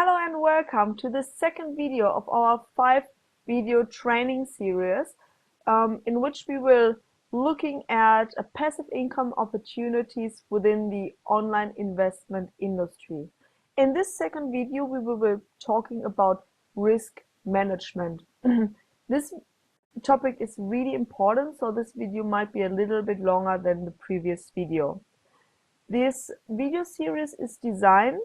Hello and welcome to the second video of our 5-video training series in which we will looking at passive income opportunities within the online investment industry. In this second video we will be talking about risk management. This topic is really important, so this video might be a little bit longer than the previous video. This video series is designed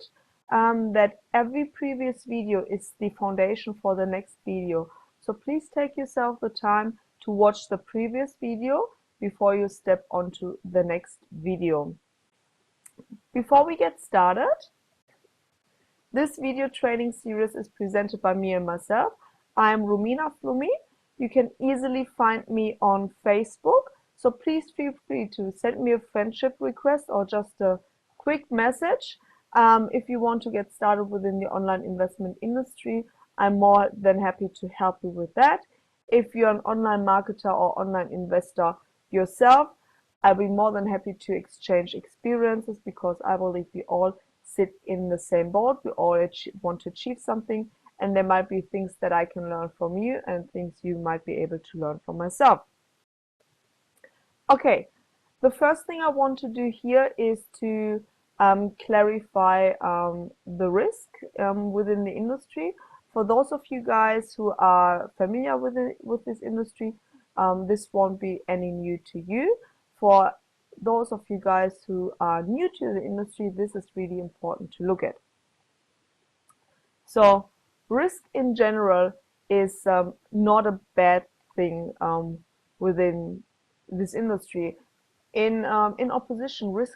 that every previous video is the foundation for the next video. So please take yourself the time to watch the previous video before you step onto the next video. Before we get started, this video training series is presented by me and myself. I am Romina Flummi. You can easily find me on Facebook. So please feel free to send me a friendship request or just a quick message. If you want to get started within the online investment industry, I'm more than happy to help you with that. If you're an online marketer or online investor yourself, I'll be more than happy to exchange experiences, because I believe we all sit in the same boat. We all want to achieve something, and there might be things that I can learn from you and things you might be able to learn from myself. Okay, the first thing I want to do here is to clarify the risk within the industry. For those of you guys who are familiar with this industry, this won't be any new to you. For those of you guys who are new to the industry, this is really important to look at. So risk in general is not a bad thing within this industry. In opposition, risk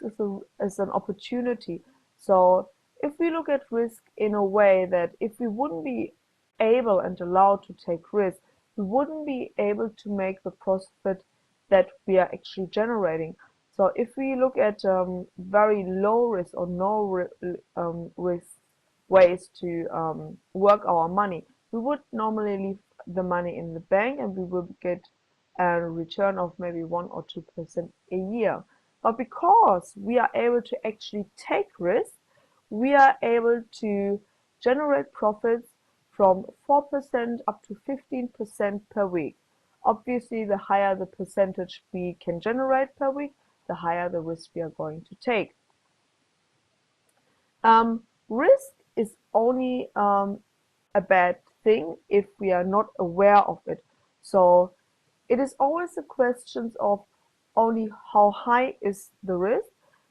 is an opportunity. So if we look at risk in a way that if we wouldn't be able and allowed to take risk, we wouldn't be able to make the profit that we are actually generating. So if we look at very low risk or no risk ways to work our money, we would normally leave the money in the bank and we would get a return of maybe 1 or 2% a year. But because we are able to actually take risks, we are able to generate profits from 4% up to 15% per week. Obviously, the higher the percentage we can generate per week, the higher the risk we are going to take. Risk is only a bad thing if we are not aware of it. So it is always a question of only how high is the risk,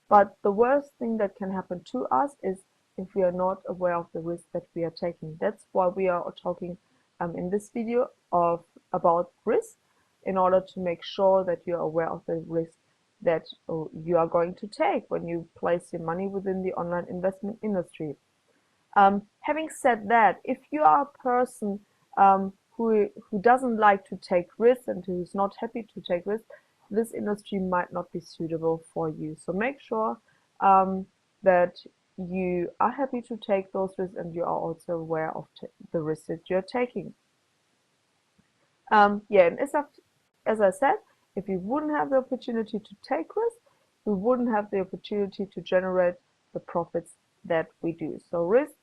but the worst thing that can happen to us is if we are not aware of the risk that we are taking. That's why we are talking in this video about risk, in order to make sure that you are aware of the risk that you are going to take when you place your money within the online investment industry. Having said that, if you are a person who doesn't like to take risks and who is not happy to take risks, this industry might not be suitable for you. So make sure that you are happy to take those risks and you are also aware of the risks that you're taking. And as I said, if you wouldn't have the opportunity to take risks, we wouldn't have the opportunity to generate the profits that we do. So risk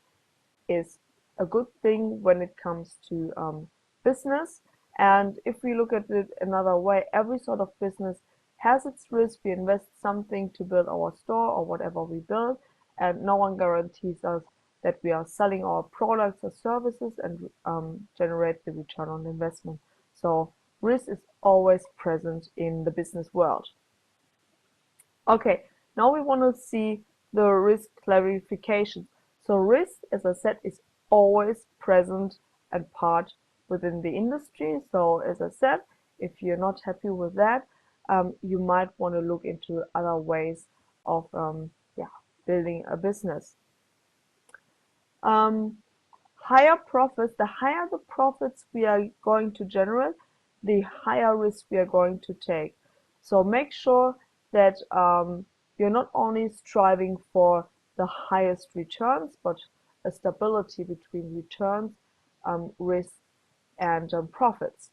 is a good thing when it comes to business. And if we look at it another way, every sort of business has its risk. We invest something to build our store or whatever we build, and no one guarantees us that we are selling our products or services and generate the return on investment. So risk is always present in the business world. Okay, now we want to see the risk clarification. So risk, as I said, is always present and part within the industry. So as I said, if you're not happy with that, you might want to look into other ways of building a business. Higher profits, the higher the profits we are going to generate, the higher risk we are going to take. So make sure that you're not only striving for the highest returns, but a stability between returns, risk, and profits.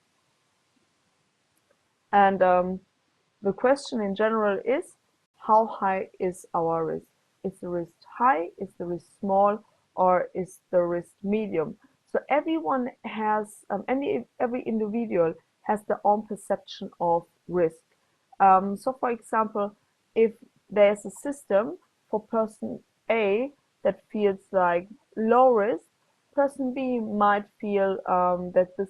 And the question in general is, how high is our risk? Is the risk high? Is the risk small? or is the risk medium? So everyone has, every individual has their own perception of risk. So for example, if there's a system for person A that feels like low risk, person B might feel that this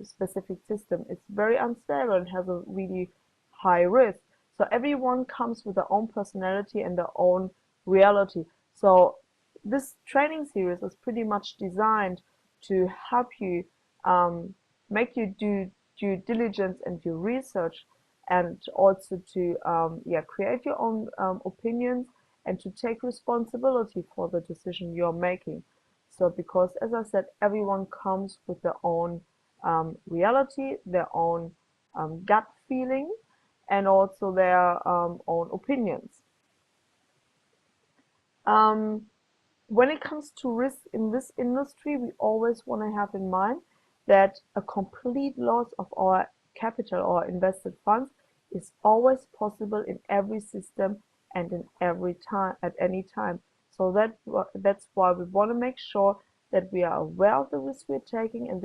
specific system is very unstable and has a really high risk. So everyone comes with their own personality and their own reality. So this training series is pretty much designed to help you make you do due diligence and your research, and also to create your own opinions and to take responsibility for the decision you're making. So because, as I said, everyone comes with their own reality, their own gut feeling, and also their own opinions. When it comes to risk in this industry, we always want to have in mind that a complete loss of our capital or invested funds is always possible in every system and in every time, at any time. So that's why we want to make sure that we are aware of the risk we're taking, and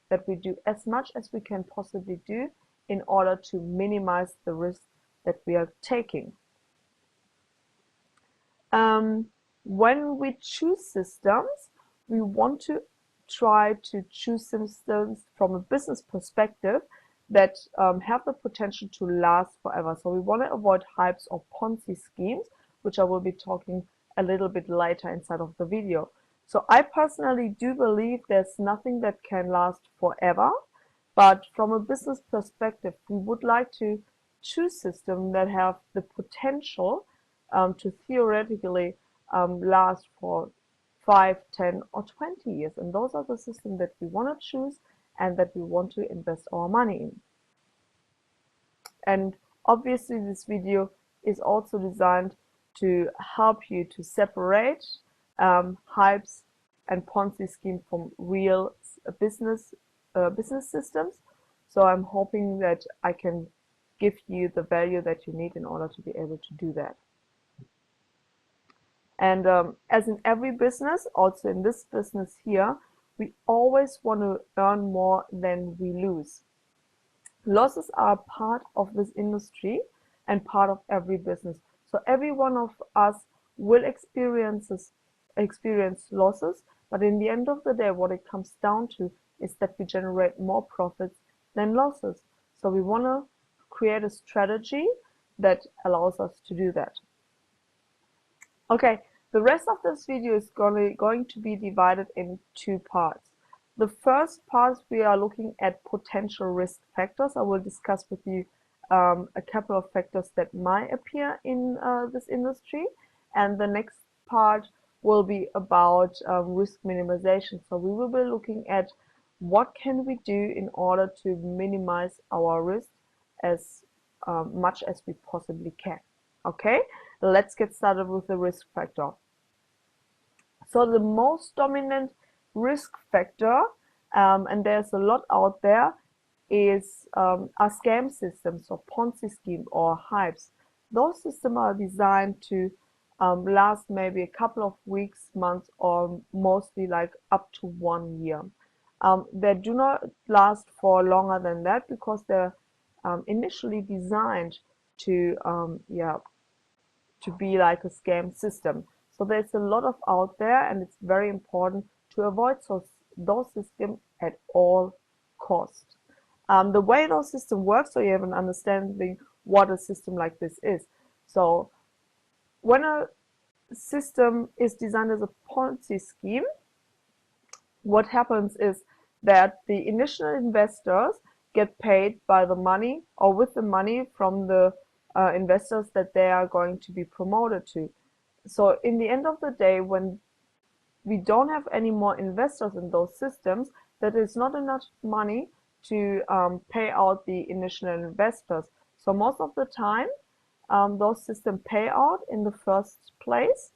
that we do as much as we can possibly do in order to minimize the risk that we are taking. When we choose systems, we want to try to choose systems from a business perspective that have the potential to last forever. So we want to avoid hypes or Ponzi schemes, which I will be talking a little bit later inside of the video. So I personally do believe there's nothing that can last forever, but from a business perspective, we would like to choose systems that have the potential to theoretically last for 5, 10, or 20 years. And those are the systems that we want to choose and that we want to invest our money in. And obviously this video is also designed to help you to separate hypes and Ponzi scheme from real business systems. So I'm hoping that I can give you the value that you need in order to be able to do that. And as in every business, also in this business here, we always want to earn more than we lose. Losses are part of this industry and part of every business. So every one of us will experience losses, but in the end of the day, what it comes down to is that we generate more profits than losses. So we want to create a strategy that allows us to do that. Okay, the rest of this video is going to be divided in two parts. The first part, we are looking at potential risk factors. I will discuss with you a couple of factors that might appear in this industry. And the next part will be about risk minimization. So we will be looking at what can we do in order to minimize our risk as much as we possibly can. Okay, let's get started with the risk factor. So the most dominant risk factor, and there's a lot out there, is are scam systems or Ponzi scheme or hypes. Those systems are designed to last maybe a couple of weeks, months, or mostly like up to 1 year. They do not last for longer than that because they're initially designed to to be like a scam system. So there's a lot of out there, and it's very important to avoid those systems at all costs. The way those systems work, so you have an understanding what a system like this is. So when a system is designed as a Ponzi scheme, what happens is that the initial investors get paid by the money or with the money from the investors that they are going to be promoted to. So in the end of the day, when we don't have any more investors in those systems, that is not enough money to pay out the initial investors. So most of the time, those systems pay out in the first place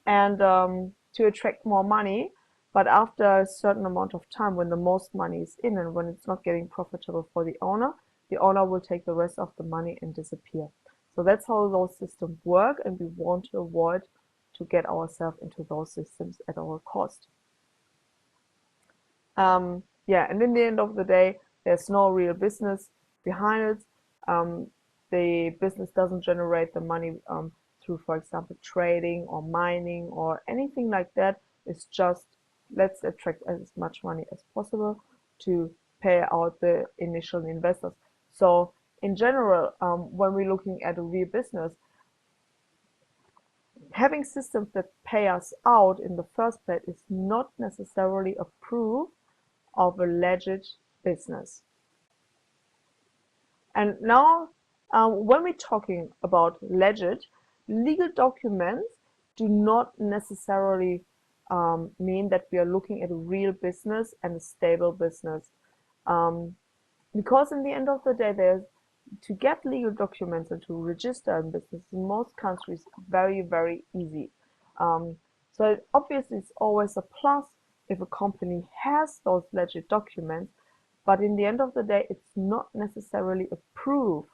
and to attract more money. But after a certain amount of time, when the most money is in and when it's not getting profitable for the owner will take the rest of the money and disappear. So that's how those systems work, and we want to avoid to get ourselves into those systems at all cost. Yeah, and in the end of the day, there's no real business behind it. The business doesn't generate the money through, for example, trading or mining or anything like that. It's just, let's attract as much money as possible to pay out the initial investors. So in general, when we're looking at a real business, having systems that pay us out in the first place is not necessarily a proof of a legit business. And now, when we're talking about legit, legal documents do not necessarily mean that we are looking at a real business and a stable business. Because in the end of the day, to get legal documents and to register a business in most countries very, very easy. So obviously it's always a plus if a company has those legit documents, but in the end of the day, it's not necessarily a proof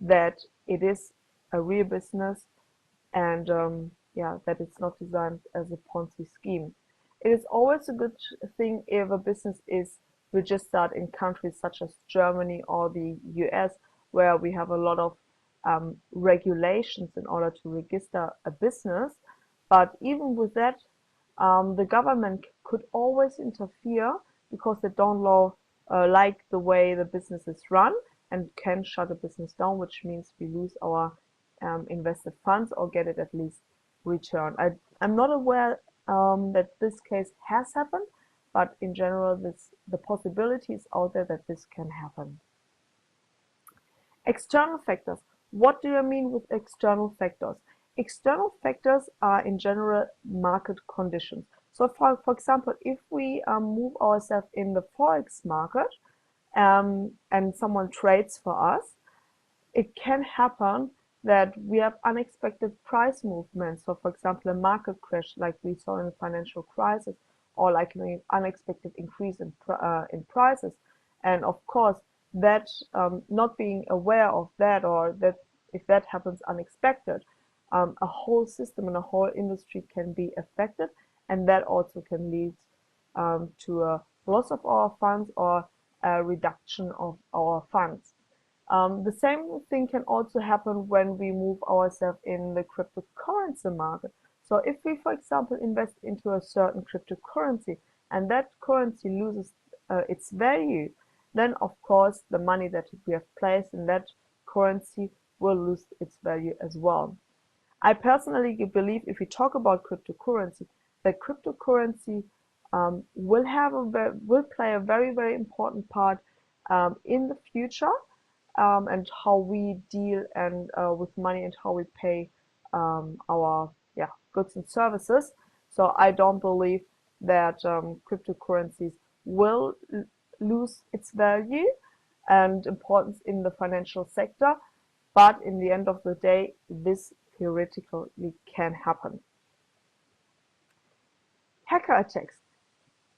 that it is a real business and yeah, that it's not designed as a Ponzi scheme. It is always a good thing if a business is registered in countries such as Germany or the US, where we have a lot of regulations in order to register a business. But even with that, the government could always interfere because they don't like the way the business is run and can shut a business down, which means we lose our invested funds or get it at least returned. I'm not aware that this case has happened, but in general, the possibility is out there that this can happen. External factors. What do I mean with external factors? External factors are in general market conditions. So for example, if we move ourselves in the Forex market and someone trades for us, it can happen that we have unexpected price movements. So for example, a market crash like we saw in the financial crisis, or like an unexpected increase in prices. And of course, that not being aware of that, or that if that happens unexpected, a whole system and a whole industry can be affected, and that also can lead to a loss of our funds or a reduction of our funds. The same thing can also happen when we move ourselves in the cryptocurrency market. So if we, for example, invest into a certain cryptocurrency and that currency loses its value, then of course the money that we have placed in that currency will lose its value as well. I personally believe, if we talk about cryptocurrency, that cryptocurrency will play a very, very important part in the future, and how we deal with money and how we pay our goods and services. So I don't believe that cryptocurrencies will lose its value and importance in the financial sector, but in the end of the day, this theoretically can happen. Hacker attacks.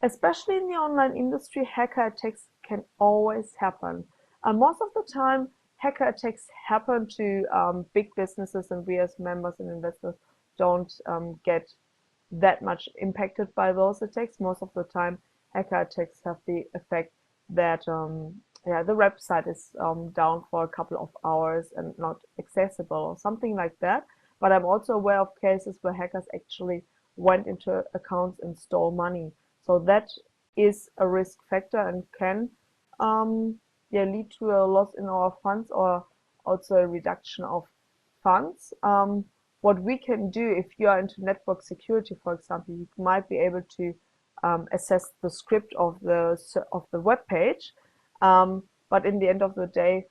Especially in the online industry, hacker attacks can always happen. Most of the time, hacker attacks happen to big businesses, and we as members and investors don't get that much impacted by those attacks. Most of the time, hacker attacks have the effect that the website is down for a couple of hours and not accessible or something like that. But I'm also aware of cases where hackers actually went into accounts and stole money. So that is a risk factor and can lead to a loss in our funds, or also a reduction of funds. What we can do, if you are into network security, for example, you might be able to assess the script of the web page, but in the end of the day,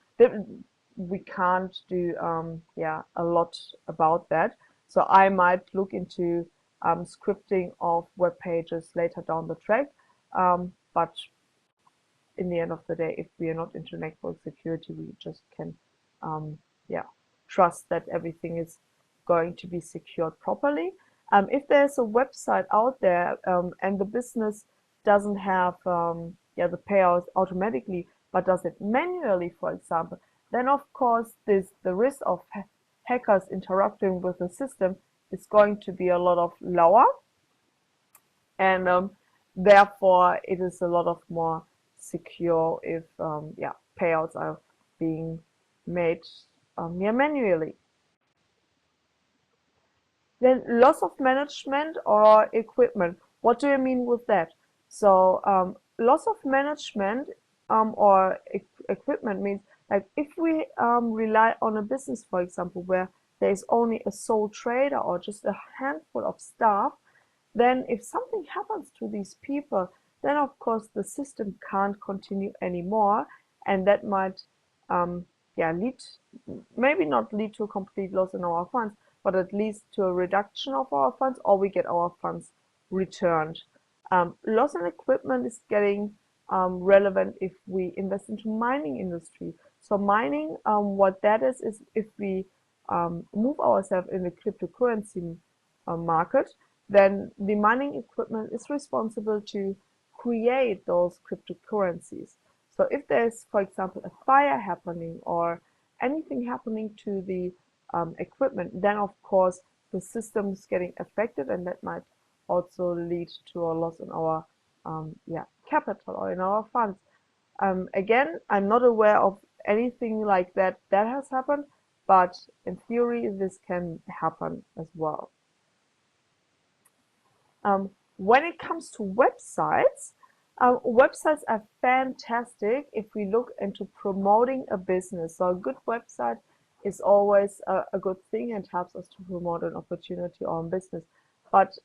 we can't do a lot about that. So I might look into scripting of web pages later down the track, but in the end of the day, if we are not into network security, we just can trust that everything is going to be secured properly. If there's a website out there and the business doesn't have the payouts automatically, but does it manually, for example, then of course the risk of hackers interacting with the system is going to be a lot of lower, and therefore it is a lot of more secure if payouts are being made manually. Then loss of management or equipment. What do you mean with that? So loss of management or equipment means, like, if we rely on a business, for example, where there is only a sole trader or just a handful of staff, then if something happens to these people, then of course the system can't continue anymore, and that might lead, maybe not lead to a complete loss in our funds, but at least to a reduction of our funds, or we get our funds returned. Loss in equipment is getting relevant if we invest into mining industry. So mining, what that is if we move ourselves in the cryptocurrency market, then the mining equipment is responsible to create those cryptocurrencies. So if there's, for example, a fire happening or anything happening to the equipment, then of course the system is getting affected, and that might also lead to a loss in our capital or in our funds. Again, I'm not aware of anything like that has happened, but in theory this can happen as well. When it comes to websites, websites are fantastic if we look into promoting a business. So a good website is always a good thing and helps us to promote an opportunity or a business. But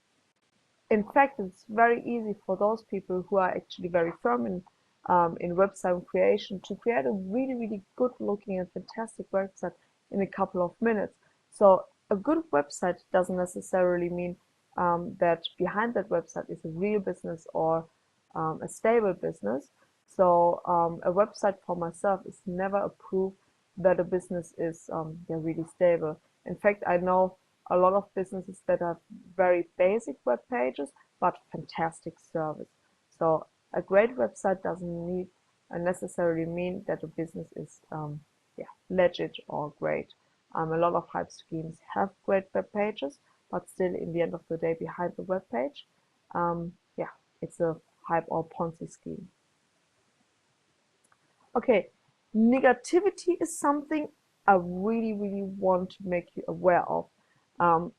in fact, it's very easy for those people who are actually very firm in website creation to create a really, really good looking and fantastic website in a couple of minutes. So a good website doesn't necessarily mean that behind that website is a real business or a stable business. So a website for myself is never a proof that a business is really stable. In fact, I know a lot of businesses that have very basic web pages but fantastic service. So a great website doesn't need necessarily mean that a business is legit or great. A lot of hype schemes have great web pages, but still, in the end of the day, behind the web page, it's a hype or Ponzi scheme. Okay, negativity is something I really, really want to make you aware of,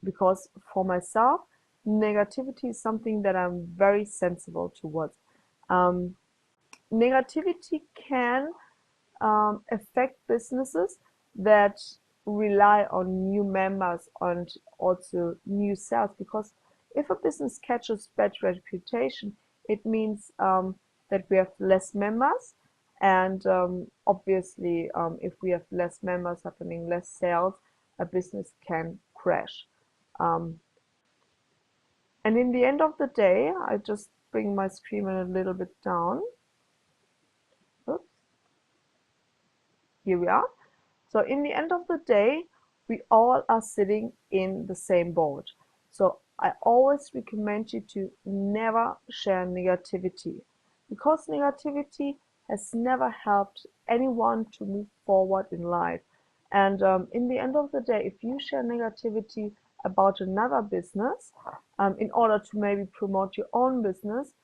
because for myself, negativity is something that I'm very sensible towards. Negativity can affect businesses that rely on new members and also new sales, because if a business catches bad reputation, it means that we have less members, and obviously if we have less members happening, less sales, a business can crash. And in the end of the day, I just bring my screen a little bit down. Oops. Here we are. So in the end of the day, we all are sitting in the same boat. So I always recommend you to never share negativity, because negativity has never helped anyone to move forward in life. And in the end of the day, if you share negativity about another business in order to maybe promote your own business,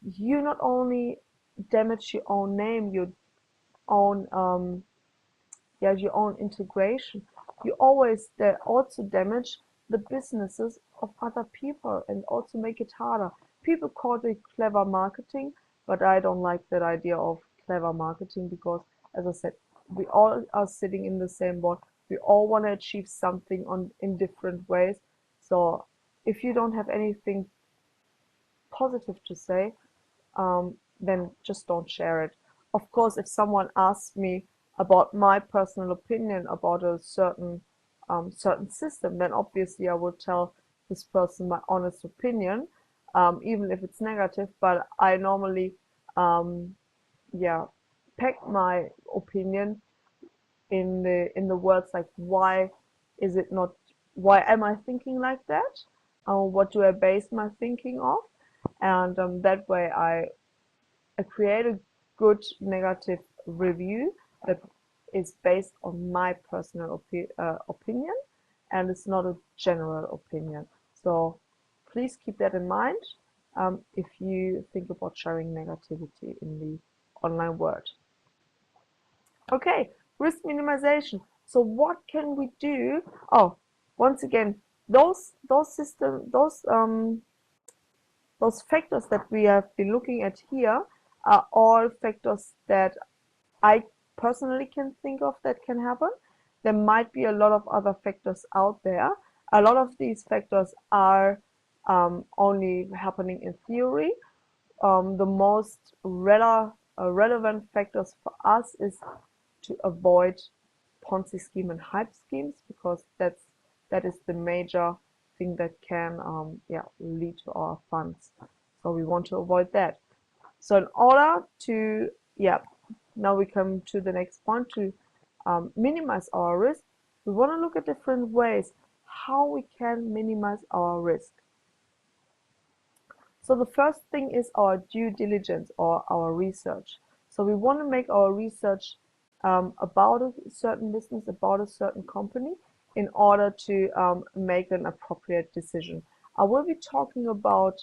you not only damage your own name, your own your own integration, you always also damage the businesses of other people and also make it harder. People call it clever marketing, but I don't like that idea of clever marketing, because, as I said, we all are sitting in the same boat. We all want to achieve something in different ways. So if you don't have anything positive to say, then just don't share it. Of course, if someone asks me about my personal opinion about a certain system, then obviously I would tell this person my honest opinion, even if it's negative. But I normally pack my opinion in the words like, why am I thinking like that? What do I base my thinking off? And that way I create a good negative review that is based on my personal opinion, and it's not a general opinion. So please keep that in mind if you think about sharing negativity in the online world. Okay, risk minimization. So what can we do? Oh, once again, those factors that we have been looking at here are all factors that I personally can think of that can happen. There might be a lot of other factors out there. A lot of these factors are only happening in theory. The most relevant factors for us is to avoid Ponzi scheme and hype schemes, because that is the major thing that can lead to our funds. So we want to avoid that. So in order to now we come to the next point, to minimize our risk. We want to look at different ways how we can minimize our risk. So the first thing is our due diligence, or our research. So we want to make our research about a certain business, about a certain company, in order to make an appropriate decision. I will be talking about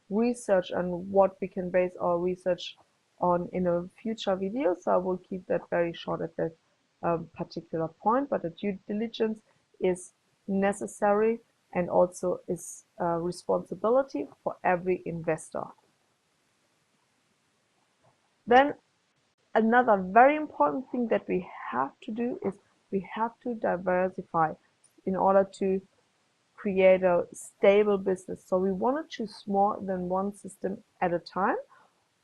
research and what we can base our research on in a future video, so I will keep that very short at that particular point. But the due diligence is necessary and also is a responsibility for every investor. Then another very important thing that we have to do is we have to diversify in order to create a stable business. So we want to choose more than one system at a time,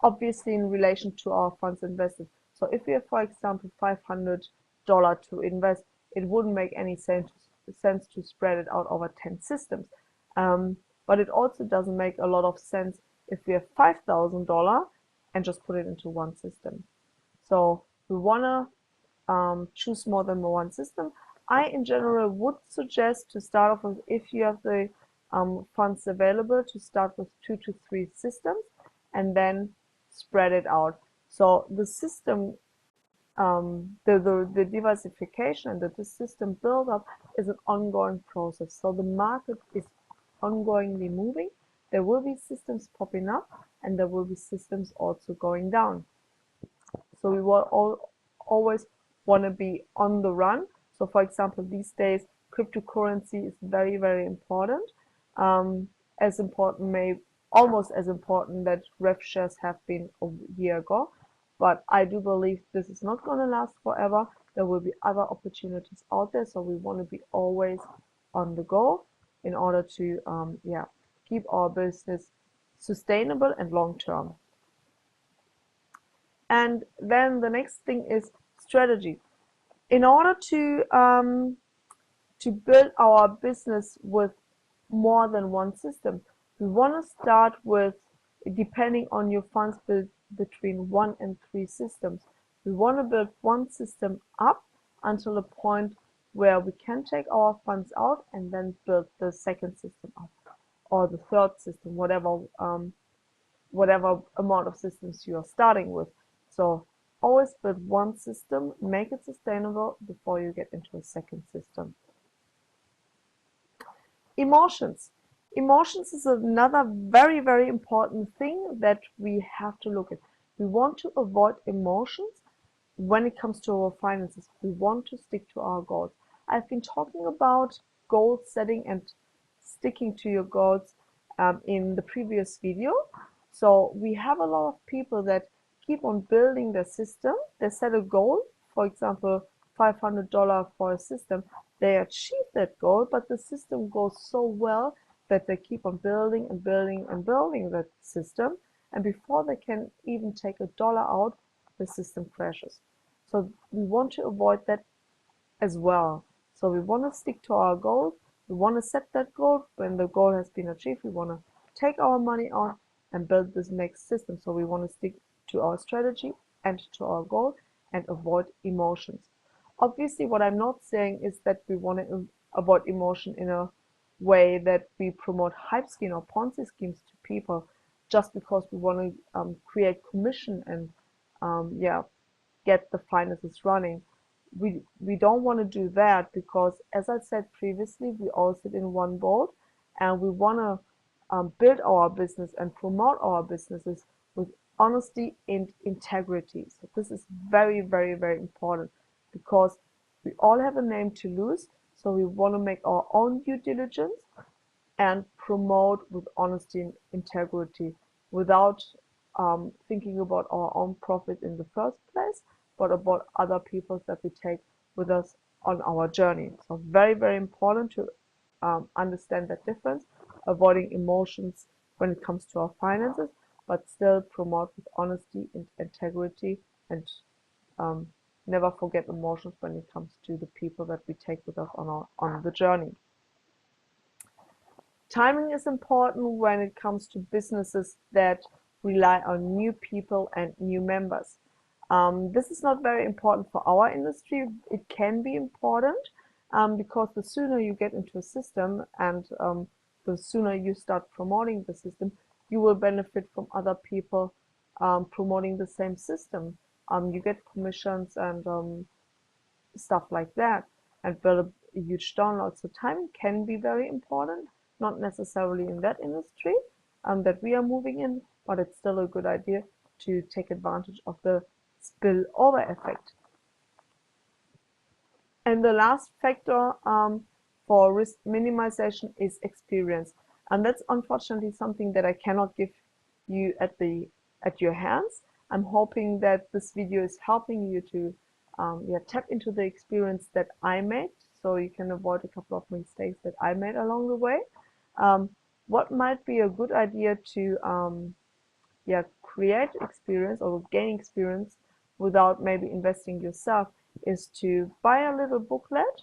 obviously in relation to our funds invested. So if we have, for example, $500 to invest, it wouldn't make any sense to spread it out over 10 systems. But it also doesn't make a lot of sense if we have $5,000 and just put it into one system. So we want to choose more than one system. I, in general, would suggest to start off with, if you have the funds available, to start with 2 to 3 systems and then spread it out. So the system, the diversification and the system build-up is an ongoing process. So the market is ongoingly moving. There will be systems popping up, and there will be systems also going down. So we will always want to be on the run. So for example, these days, cryptocurrency is very, very important. As important, almost as important that ref shares have been a year ago. But I do believe this is not going to last forever. There will be other opportunities out there. So we want to be always on the go in order to keep our business sustainable and long term. And then the next thing is strategy. In order to build our business with more than one system, we want to start with, depending on your funds, build between 1 and 3 systems. We want to build one system up until a point where we can take our funds out and then build the second system up, or the third system, whatever amount of systems you are starting with. So always build one system, make it sustainable before you get into a second system. Emotions. Emotions is another very, very important thing that we have to look at. We want to avoid emotions when it comes to our finances. We want to stick to our goals. I've been talking about goal setting and sticking to your goals in the previous video. So we have a lot of people that keep on building their system. They set a goal, for example, $500 for a system. They achieve that goal, but the system goes so well that they keep on building and building and building that system. And before they can even take a dollar out, the system crashes. So we want to avoid that as well. So we want to stick to our goal. We want to set that goal. When the goal has been achieved, we want to take our money out and build this next system. So we want to stick to our strategy and to our goal and avoid emotions. Obviously, what I'm not saying is that we want to avoid emotion in a way that we promote hype scheme or Ponzi schemes to people just because we want to create commission and get the finances running. we don't want to do that, because as I said previously, we all sit in one boat, and we want to build our business and promote our businesses with honesty and integrity. So this is very, very, very important, because we all have a name to lose. So we want to make our own due diligence and promote with honesty and integrity, without thinking about our own profit in the first place, but about other people that we take with us on our journey. So very, very important to understand that difference, avoiding emotions when it comes to our finances, but still promote with honesty and integrity, and never forget emotions when it comes to the people that we take with us on the journey. Timing is important when it comes to businesses that rely on new people and new members. This is not very important for our industry. It can be important, because the sooner you get into a system, and the sooner you start promoting the system, you will benefit from other people promoting the same system. You get commissions and stuff like that, and build a huge download. So timing can be very important, not necessarily in that industry that we are moving in, but it's still a good idea to take advantage of the spillover effect. And the last factor for risk minimization is experience, and that's unfortunately something that I cannot give you at your hands. I'm hoping that this video is helping you to tap into the experience that I made, so you can avoid a couple of mistakes that I made along the way. What might be a good idea to create experience or gain experience without maybe investing yourself is to buy a little booklet,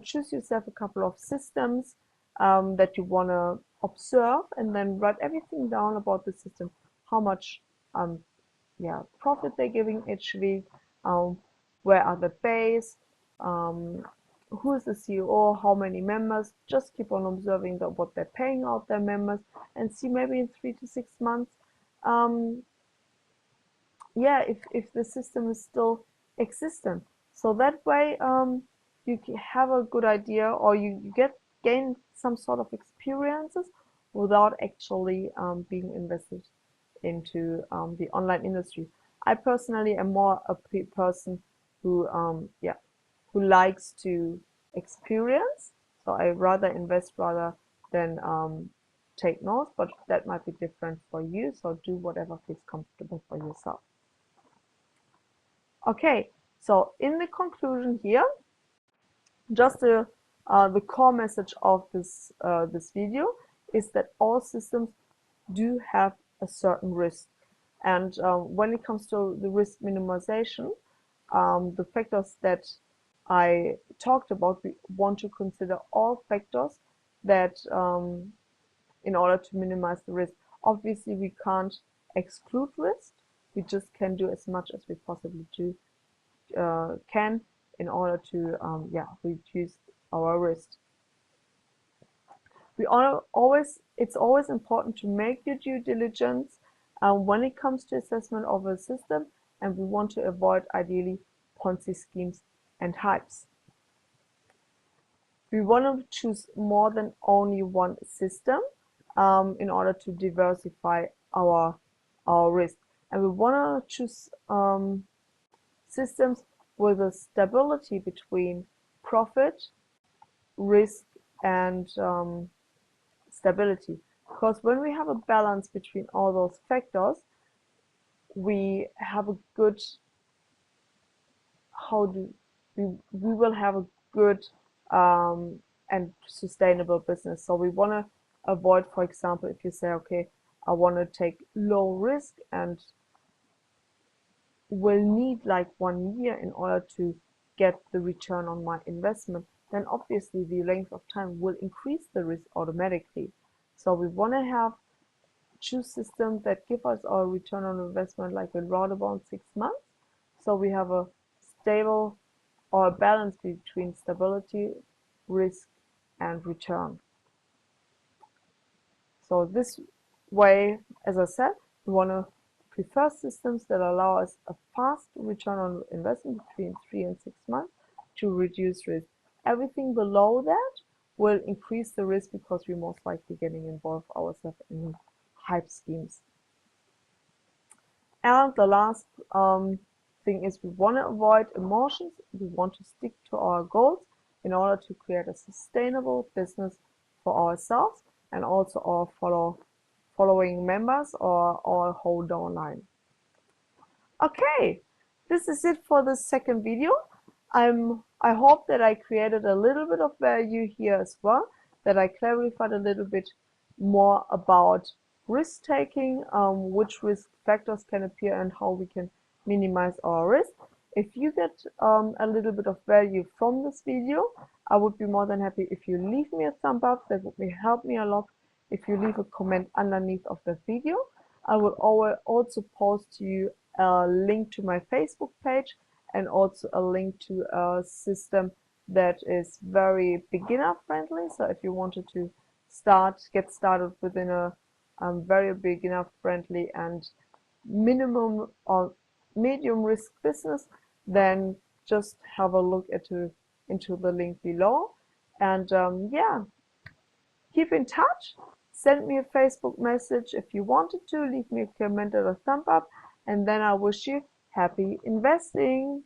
choose yourself a couple of systems that you want to observe, and then write everything down about the system, how much profit they're giving each week, where are they based, who is the CEO, how many members. Just keep on observing what they're paying out their members, and see maybe in 3 to 6 months if the system is still existent. So that way you have a good idea, or you gain some sort of experiences without actually being invested into the online industry. I personally am more a person who who likes to experience, so I rather invest rather than take notes, but that might be different for you, so do whatever feels comfortable for yourself. Okay, so in the conclusion here, just the core message of this video is that all systems do have a certain risk, and when it comes to the risk minimization, the factors that I talked about, we want to consider all factors that in order to minimize the risk. Obviously, we can't exclude risk. We just can do as much as we possibly can in order to reduce our risk. It's always important to make your due diligence when it comes to assessment of a system, and we want to avoid ideally Ponzi schemes and hypes. We want to choose more than only one system in order to diversify our risk, and we want to choose systems with a stability between profit, risk, and stability. Because when we have a balance between all those factors, we have a good we will have a good and sustainable business. So we want to avoid, for example, if you say, okay, I want to take low risk and will need like 1 year in order to get the return on my investment, then obviously the length of time will increase the risk automatically. So we want to choose systems that give us our return on investment like around about 6 months. So we have a stable or a balance between stability, risk, and return. So this way, as I said, we want to prefer systems that allow us a fast return on investment between 3 and 6 months, to reduce risk. Everything below that will increase the risk because we're most likely getting involved ourselves in hype schemes. And the last thing is we want to avoid emotions. We want to stick to our goals in order to create a sustainable business for ourselves and also our following members or our whole downline. Okay, this is it for the second video. I hope that I created a little bit of value here as well, that I clarified a little bit more about risk taking, which risk factors can appear and how we can minimize our risk. If you get a little bit of value from this video, I would be more than happy if you leave me a thumb up. That would help me a lot. If you leave a comment underneath of the video, I will also post to you a link to my Facebook page and also a link to a system that is very beginner friendly. So if you wanted to get started within a very beginner friendly and minimum or medium risk business, then just have a look into the link below. And yeah, keep in touch. Send me a Facebook message if you wanted to. Leave me a comment or a thumb up. And then I wish you happy investing.